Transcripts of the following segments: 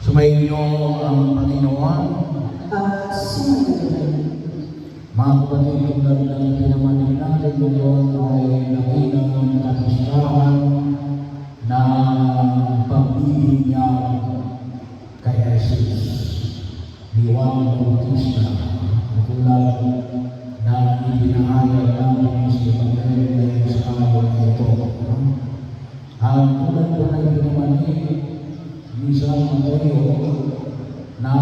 Sumainyo ang Panginoon. Mga kapatid, tulad ng pinamanin natin ngayon ay nakilang kapistahan na pag-ibig niya kay Jesus. Juan Bautista, tulad na ibinahayag namin sa Ebanghelyo sa araw na ito. Ang tulad ko na ibinamanin ni San Mateo na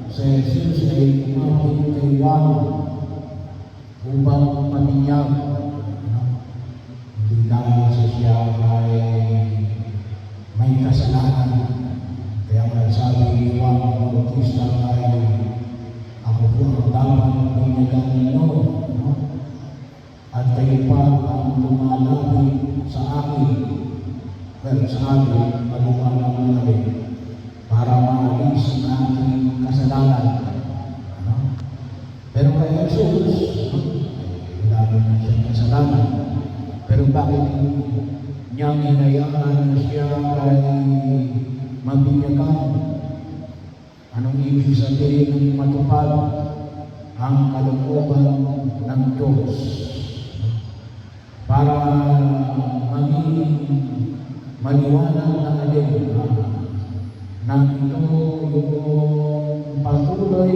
si Jesus ay umapit kay Juan upang paminyag. Hindi dahil siya ay may kasalanan. Kaya sabi ni Juan Bautista ay ako po ang dapat binyagan ninyo. At kayo pa ang lumalapit sa akin. Pero sa akin, malumanang namin para maalis ang ating kasalanan. Pero kay Jesus, wala naman siyang kasalanan. Pero bakit niyang hinayaan na siya ay mabinyagan? Anong ibig sabihin ng matupad ang kalooban ng Diyos? Para maging maliwanag na alin na ito yung patuloy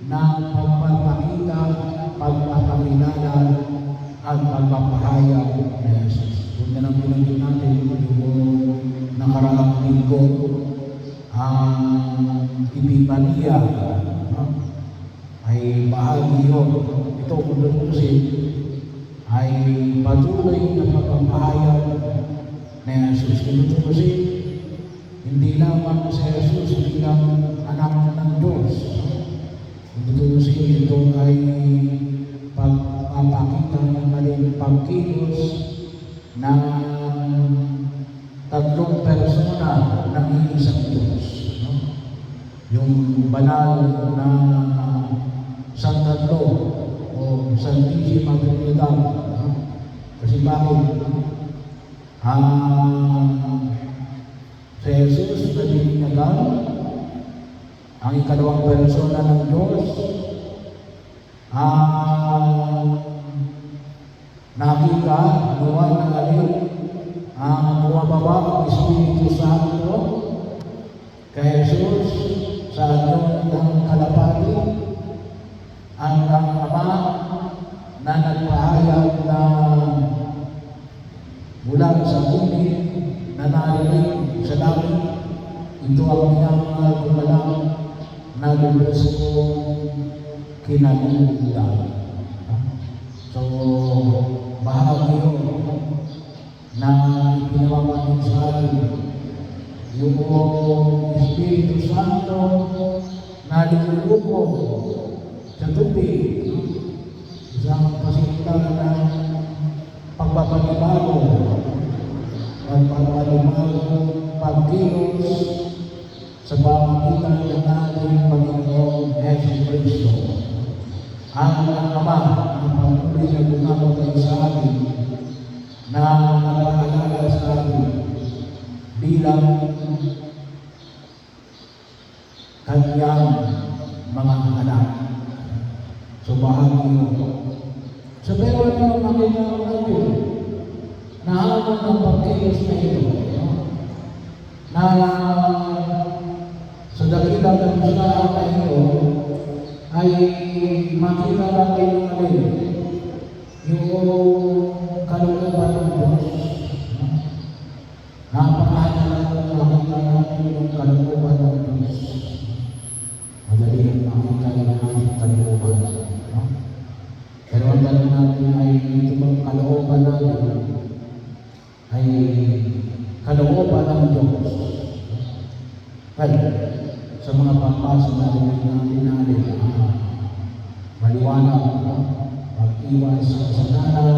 na pagpapakita, pagpapakilala at pagpapahayag na Jesus. Kung na lang pinagin natin yung nakaraang linggo ang Epipania ay bahagi yun. Ito kung lutusin ay patuloy na pagpapahayag na Jesus. Kung lutusin, hindi lamang si Jesus bilang anak ng Diyos. Kung lutusin, ito ay pagpapakita ng maling pagkilos ng tatlong persona ng isang Diyos. Yung banal na Santatlo o Santissima Trinidad. Kasi bakit? Si Jesus na binyagan ang ikalawang persona ng Diyos, nakita, luwan ng alin, ang bumababa ang Espiritu Santo kay Jesus sa anyo ng kalapati, ang Ama na nagpahayag na mula sa bumi na narinig sa langit, ito ang minamahal ko na lang na lubos ko kinaluludan. So, bahagi yun na ipinamamanin sa atin yung Espiritu Santo na lumulubog sa tubig. Isang pasimula na pagpapanibago, pagkilos sa pamagitan ng ating Panginoong Jesus Cristo. Ang Ama na patuloy na gumagabay sa atin na napaalala sa atin bilang kanyang mga anak. So bahagi ito. So pero ano makita natin na habang ng pagkilos na ito, na sa dakilang kapustahan na ito ay makita natin yung kalooban ng Diyos. Napakahalaga na makita natin yung kalooban ng Diyos. Madali ang makita ng ating kalooban. Pero ang tanong natin ay ito bang kalooban natin ay kalooban ng Diyos. Kaya sa mga pagpasa natin maliwanag, pag-iwas sa kasalanan,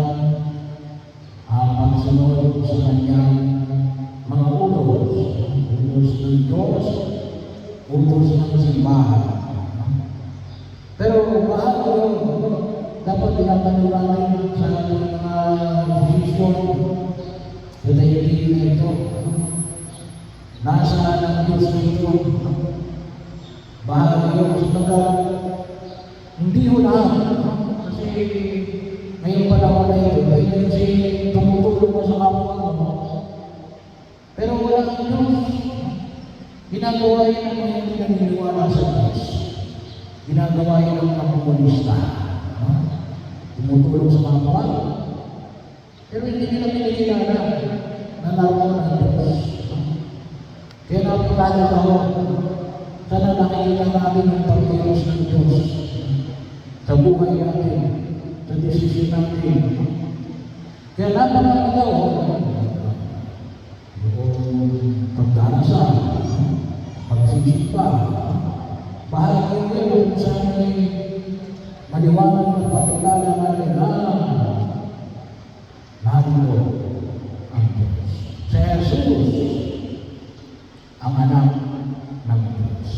pagsunod sa kanyang mga utos ng Diyos, utos ng simbahan. Pero bahagi yun, dapat pinapaniwanan sa ating mga desisyon sa daigdig na ito. Nasa Diyos na ito. Bahagi yun. Hindi ho lahat. Kasi ngayong panahon na ito, ay kasi tumutulong mo sa kapwa mo. Pero wala kang Diyos. Ginagawa yun ang mga hindi naniniwala sa Diyos. Ginagawa yun ang mga komunista. Tumutulong sa kapwa. Pero hindi nila kinikilala na naroon ang Diyos. Kaya napakala ako, sana nakikita natin ang pagkilos ng Diyos sa buhay natin, sa desisyon natin. Kaya napakala ako, yung pagdarasal, pagsisimba, bahagi yun sa maliwanag na pagkilala natin na narito ang Diyos. Sa Jesus, ang anak ng Diyos.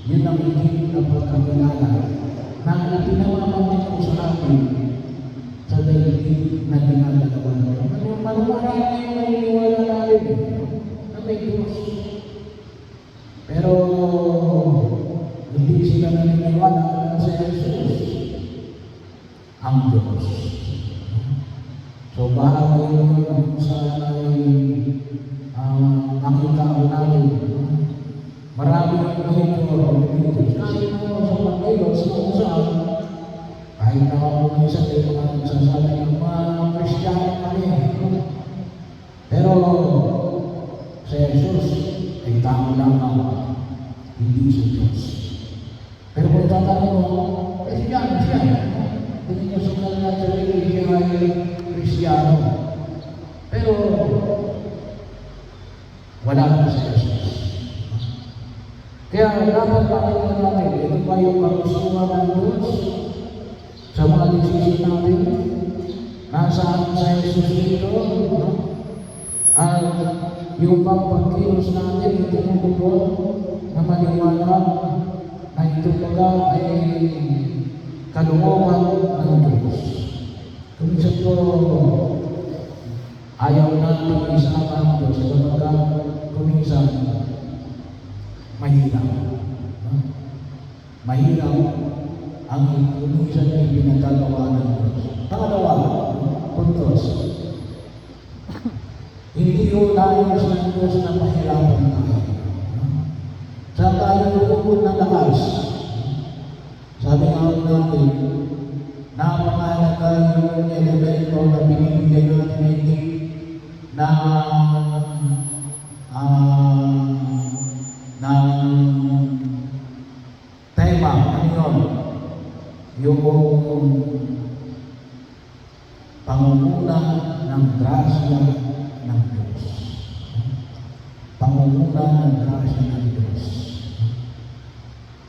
Yun ang higit na pagkakilala na ipinamamalit ko sa atin sa daigdig na ginagawa natin. Manumanay na yung naniniwala natin na may Diyos. Pero hindi sila naniniwala na sa Jesus ang Diyos. So bahagi yun kung saan ay nakita ko natin. Marami ang Diyos. Kahit mo sa pagkilos, kung saan, kahit na ako minsan ay mga nagsasabi ng mga Kristiyano kami. Pero sa Jesus ay tao lang ako, hindi sa Diyos. Pero kung tatanong mo, Kristiyano siya. Hindi niya sunod na sa religion ay Kristiyano. Pero wala na sa Jesus. Kaya dapat pakita natin, ito ba yung kagustuhan ng Diyos sa mga desisyon natin? Nasaan sa Jesus dito? At yung pagkilos natin, ito yung buto na maniwala na ito pala ay kalooban ng Diyos. Kung isa po, ayaw natin isama ang Diyos kapag kuminsan mahirap. Mahirap ang kuminsan ay pinagagawa ng Diyos. Pangalawa, puntos. Hindi ko nais ng Diyos na mahirapan tayo. Saan tayo lukod ng lakas? Sabi nga natin, napakahalaga yung elemento na binibigyan natin na tema, ano yun? Yung pangunguna ng grasya ng Diyos. Pangunguna ng grasya ng Diyos.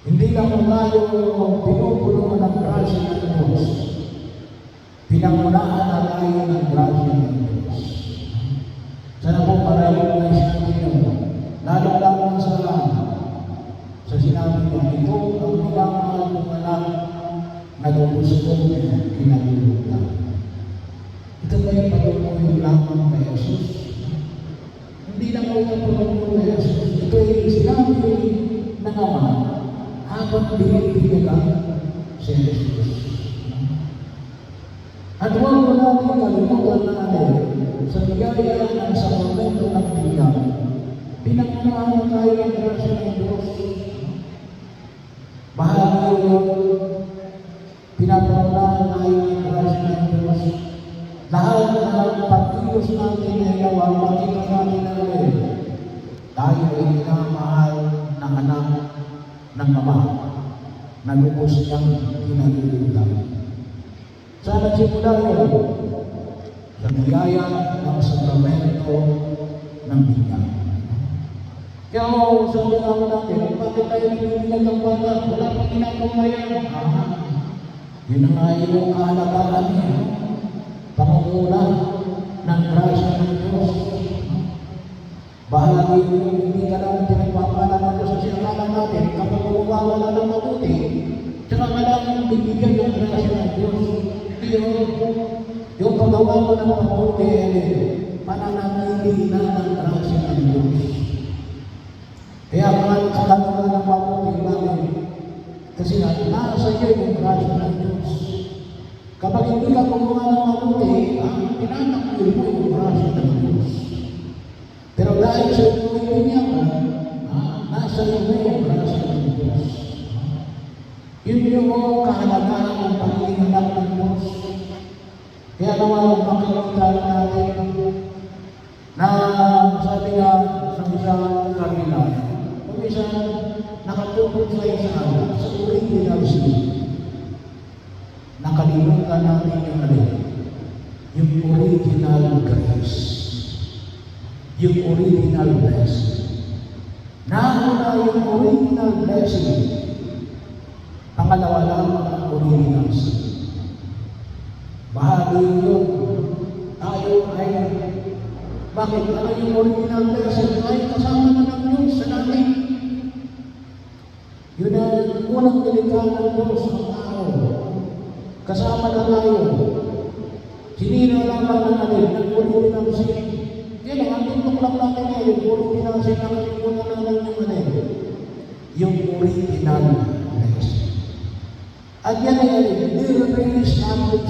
Hindi lang tayo pinupulungan ng grasya ng Diyos. Pinangunahan na tayo ng grasya ng Diyos. Sana po maraming na sinabi nyo, lalo-lalo sa sinabi nyo, ito ang minamahal ng anak na gusto kong kinagulutan. Ito ba yung patuloy lamang kay Jesus? Hindi lang po yung patuloy kay Jesus. Ito ay sinabi ng Ama habang binibigyan si Jesus. At huwag mo natin kalimutan natin sa bigaya ng sakramento ng bilang. Pinagmamahan tayo ng grasya ng Diyos. Bahagi yun, pinapamahan tayo ng grasya ng Diyos. Lahat ng pagkilos natin ay nawa, makita natin natin. Tayo ay minamahal ng anak ng Ama na lubos niyang kinagulutan. Sana simula yun sa biyaya ng sakramento ng binyag. Kaya sabi naman natin, bakit tayo nagbibilang ng bata? Wala pang ginagawa yan. Yun ang ayaw kahalagaan niya. Pangunguna ng grasya ng Diyos. Bahagi yun, hindi ka lang pinagpapala ng Diyos kasi akala natin, kapag umawala ng mabuti, tsaka ka lang bibigyan ng grasya ng Diyos. Yung pagawa mo ng mabuti, pananatili na ng grasya ng Diyos. Kaya Kasi nasa iyo yung grasya ng Diyos. Kapag hindi ka gumawa ng mabuti, pinanakwil mo yung grasya ng Diyos. Pero dahil sa iyong niya, nasa iyo na yung grasya ng Diyos. Yun yung kahalagahan ng pagiging anak ng Diyos. Kaya naman makikita natin na sabi nga sa isang kardinal, kung isang nakatutok sa isang sa original sin, nakalimutan natin yung yung original grace, yung original blessing. Nauna yung original blessing, pangalawa lang ang original sin. Bahagi yun, tayo ay, bakit? Ano yung original blessing? Ay kasama na ng Diyos sa natin. Yun ang unang nilikha ng Diyos ng tao. Kasama na tayo. Sinino lamang ng original sin. Yan ang tutok lang natin ngayon, yung original sin ang kalimutan na lang yung original blessing. At yan ay nire-release natin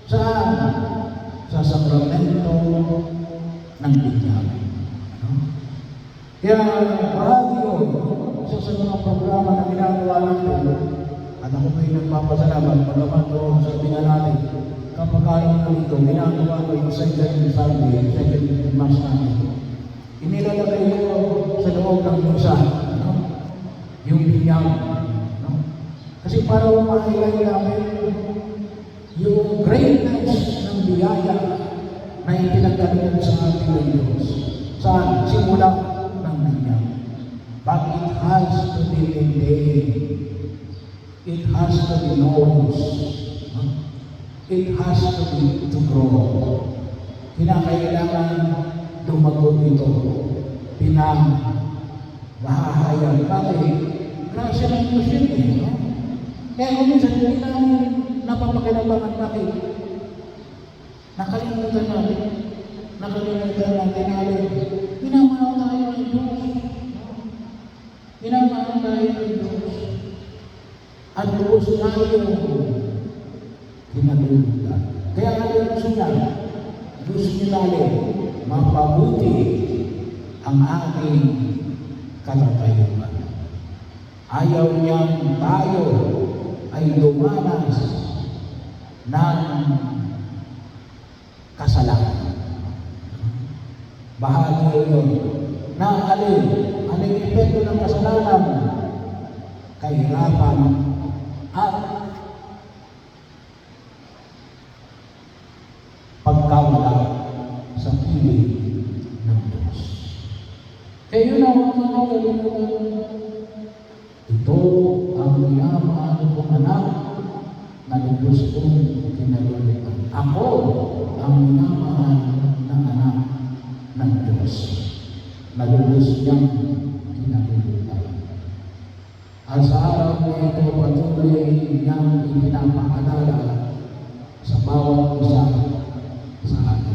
sa sakramento ng binyag. Kaya bahagi yun, isa sa mga programa na ginagawa natin, at ako kayo nagpapasalamat, pagkaman doon sabi nga natin, kapag araw na dito, ginagawa ko yung second Sunday, second Mass natin. Inilalagay ko sa loob ng misa, yung binyag. Kasi para umahilay namin yung greatness ng biyaya na ipinagkaloob sa ating ng Diyos. Saan? Simula ng binyag. But it has to be maintained. It has to be nourished. It has to grow. Kinakailangan dumagot ito. Pinamahahayag. Bakit? Grasya ng Diyos yun Kaya kung minsan hindi namin napapakinabangan bakit? Nakalimutan natin minamahal tayo ng Diyos. Minamahal tayo ng Diyos. At Diyos tayo kinalulutan. Kaya ano gusto niya? Gusto niya natin mapabuti ang ating katatayuan. Ayaw niyang tayo ay dumanas ng kasalanan. Bahagi yun na anong epekto ng kasalanan? Kahirapan at pagkawala sa piling ng Diyos. Kaya yun ang mga kalimutan. Ito ang minamahal kong anak na lubos kong kinalulutan. Ako ang minamahal ng anak ng Diyos na lubos niyang kinalulutan. At sa araw na ito, patuloy niyang ipinapaalala sa bawat isa sa atin.